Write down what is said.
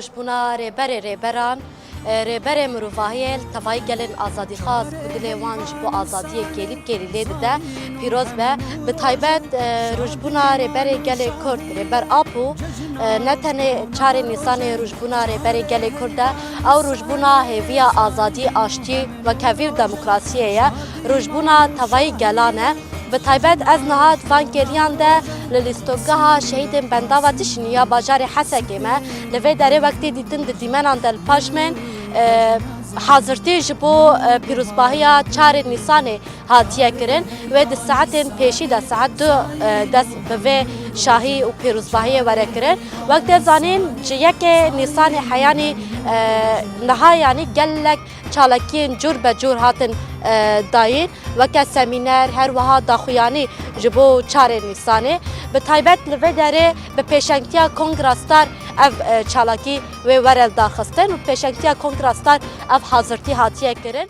rojbuna rêberan rêberê mirovahiyê tevayî gelên azadîxwaz ku dilê wan ji bo azadiyê gelî lê dide pîroz be. Bi taybet rojbûna rêberê gelê Kurd rêber Apo ne tenê çarê Nîsanê rojbûna rêberê gelê Kurd e ew rojbûna hêviya azadî aştî ve kevîr demokrasiyê ye rojbûna tevayî gelan e. Bi taybet ez niha vankeriyan de li lîstokgeha şehîdên bendava Tişinî ya bajarê Hesekê me li vê derê wektê dîtin di dîmenan de li paşmên hazirtî ji bo pîrozbahiya çarê Nîsanê hatiye kirin ve di saetên pêşî de saet 2 dest bi vê şahî û pîrozbahiyê were kirin. Wektê zanîn ji yekê Nîsanê heyanî niha yanî gelek çalakiyên cur be cur hatin dayîn weke semîner her wiha daxuyanî ji bo çarê Nîsanê. Bi taybet li vê derê bi pêşengtiya Kongra Star ev çalakî wê were daxistin û pêşengtiya Kongra Star ev hazirtî hatiye kirin.